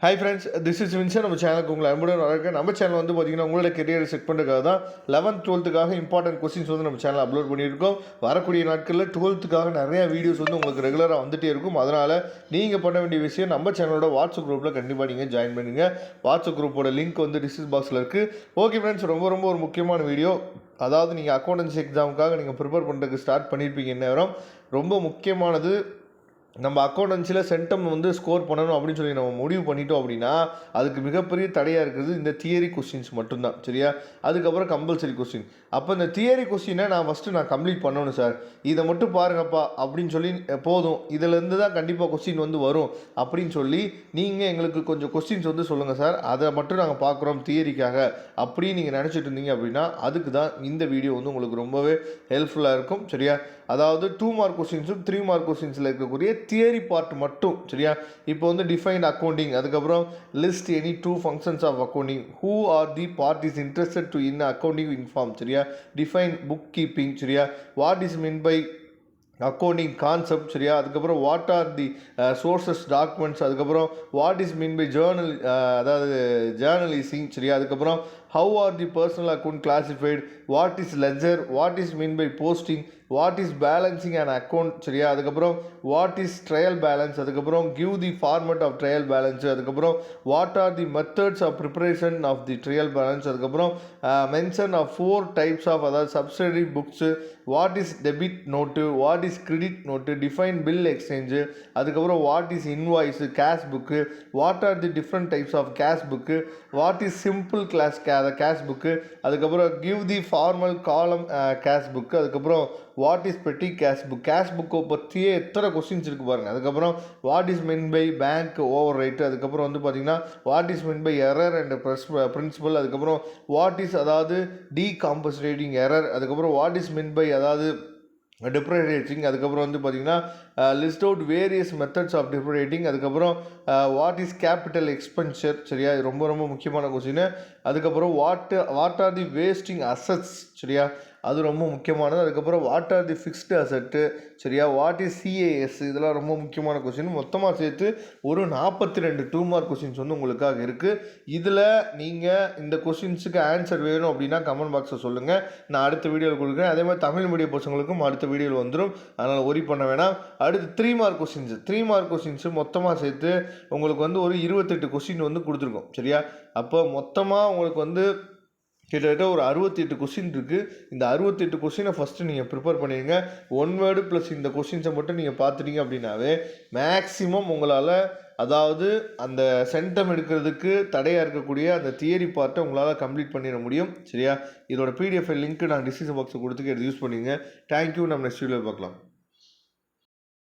Hi friends, this is Vinson. நம்ம சேனலுக்கு உங்களை அன்புடன் வரவேற்க. நம்ம சேனல் வந்து பார்த்தீங்கன்னா உங்களோட கெரியரை செட் பண்ணுறதுக்காக தான் 11th 12th இம்பார்ட்டன்ட் கொஸ்டின்ஸ் வந்து நம்ம சேனல் அப்லோட் பண்ணியிருக்கோம். வரக்கூடிய நாட்களில் 12th நிறைய வீடியோஸ் வந்து உங்களுக்கு ரெகுலராக வந்துகிட்டே இருக்கும். அதனால் நீங்கள் பண்ண வேண்டிய விஷயம் நம்ம சேனலோட வாட்ஸ்அப் குரூப்பில் கண்டிப்பாக நீங்கள் ஜாயின் பண்ணுங்கள். வாட்ஸ்அப் குரூப்போட லிங்க் வந்து டிஸ்கிரிப்ஷன் பாக்ஸில் இருக்குது. ஓகே ஃப்ரெண்ட்ஸ், ரொம்ப ஒரு முக்கியமான வீடியோ. அதாவது நீங்கள் அக்கௌண்டன்சி எக்ஸாமுக்காக நீங்கள் ப்ரிப்பேர் பண்ணுறதுக்கு ஸ்டார்ட் பண்ணியிருப்பீங்க. நேரம் ரொம்ப முக்கியமானது. நம்ம அக்கௌண்டன்சியில் சென்டம் வந்து ஸ்கோர் பண்ணணும் அப்படின்னு சொல்லி நம்ம முடிவு பண்ணிட்டோம் அப்படின்னா அதுக்கு மிகப்பெரிய தடையாக இருக்கிறது இந்த தியரி கொஸ்டின்ஸ் மட்டும்தான். சரியா? அதுக்கப்புறம் கம்பல்சரி கொஸ்டின். அப்போ இந்த தியரி கொஸ்டினை நான் கம்ப்ளீட் பண்ணணும் சார், இதை மட்டும் பாருங்கப்பா அப்படின்னு சொல்லி போதும், இதிலேருந்து தான் கண்டிப்பாக கொஸ்டின் வந்து வரும் அப்படின்னு சொல்லி நீங்கள் எங்களுக்கு கொஞ்சம் கொஸ்டின்ஸ் வந்து சொல்லுங்கள் சார், அதை மட்டும் நாங்கள் பார்க்குறோம் தியரிக்காக அப்படின்னு நீங்கள் நினச்சிட்டு இருந்தீங்க அப்படின்னா அதுக்கு தான் இந்த வீடியோ வந்து உங்களுக்கு ரொம்பவே ஹெல்ப்ஃபுல்லாக இருக்கும். சரியா? அதாவது 2 மார்க் கொஸ்டின்ஸும் 3 மார்க் கொஸ்டின்ஸில் இருக்கக்கூடிய தியரி பார்ட் மட்டும். சரியா? இப்போ வந்து டிஃபைன்ட் அக்கௌண்டிங், அதுக்கப்புறம் list any 2 functions of accounting, who are the parties interested to in accounting inform. சரியா? Define book keeping. சரியா? What is mean by accounting concept. சரியா? அதுக்கப்புறம் what are the sources documents, அதுக்கப்புறம் வாட் இஸ் மீன் பை அதாவது journalising. சரியா? அதுக்கப்புறம் how are the personal account classified, what is ledger, what is mean by posting, what is balancing an account. சரியா? அதுக்கப்புறம் what is trial balance, அதுக்கப்புறம் give the format of trial balance, அதுக்கப்புறம் what are the methods of preparation of the trial balance, அதுக்கப்புறம் mention of 4 types of அதாவது subsidiary books, what is debit note, what is credit note, define bill exchange, அதுக்கப்புறம் what is invoice, cash book, what are the different types of cash book, what is simple class cash book, அதுக்கப்புறம் give the formal column cash book, அதுக்கப்புறம் what is petty cash book. Cash புக்கை பற்றியே எத்தனை questions இருக்குது பாருங்கள். அதுக்கப்புறம் what is mean by bank ஓவர் ரைட்டு, அதுக்கப்புறம் வந்து பார்த்திங்கன்னா what is mean by error and principle, அதுக்கப்புறம் வாட் இஸ் அதாவது டீகாம்பன்சேட்டிங் எரர், அதுக்கப்புறம் வாட் இஸ் மீன் பை அதாவது டிப்ரேட்டிங், அதுக்கப்புறம் வந்து பார்த்திங்கன்னா list out various methods of depreciating, அதுக்கப்புறம் வாட் இஸ் கேபிட்டல் எக்ஸ்பென்சர். சரியா? இது ரொம்ப முக்கியமான கொஸ்டின். அதுக்கப்புறம் what are the wasting assets. சரியா? அது ரொம்ப முக்கியமானது. அதுக்கப்புறம் வாட் ஆர் தி ஃபிக்ஸ்டு அசட்டு. சரியா? What is CAS. இதெல்லாம் ரொம்ப முக்கியமான கொஸ்டின். மொத்தமாக சேர்த்து ஒரு 42 2 மார்க் கொஸ்டின்ஸ் வந்து உங்களுக்காக இருக்குது. இதில் நீங்கள் இந்த கொஸ்டின்ஸுக்கு ஆன்சர் வேணும் அப்படின்னா கமெண்ட் பாக்ஸில் சொல்லுங்கள், நான் அடுத்த வீடியோவில் கொடுக்குறேன். அதே மாதிரி தமிழ் மீடியம் பசங்களுக்கும் அடுத்த வீடியோவில் வந்துடும், அதனால் ஒரி பண்ண வேணாம். அடுத்து 3 மார்க் கொஸ்டின்ஸு மொத்தமாக சேர்த்து உங்களுக்கு வந்து ஒரு 28 கொஸ்டின் வந்து கொடுத்துருக்கோம். சரியா? அப்போ மொத்தமாக உங்களுக்கு வந்து கிட்டத்தட்ட ஒரு 68 கொஸ்டின் இருக்குது. இந்த 68 கொஸ்டினை ஃபஸ்ட்டு நீங்கள் ப்ரிப்பேர் பண்ணிடுங்க. 1 வேர்டு ப்ளஸ் இந்த கொஸ்டின்ஸை மட்டும் நீங்கள் பார்த்துட்டீங்க அப்படின்னாவே மேக்ஸிமம் உங்களால் அதாவது அந்த சென்டம் எடுக்கிறதுக்கு தடையாக இருக்கக்கூடிய அந்த தியரி பார்ட்டை உங்களால் கம்ப்ளீட் பண்ணிட முடியும். சரியா? இதோட PDF லிங்க்கு நான் டிஸ்கிரிப்ஷன் பாக்ஸை கொடுத்துக்க யூஸ் பண்ணிங்க. தேங்க்யூ. நம்ம நெக்ஸ்ட் வீடியோவில் பார்க்கலாம்.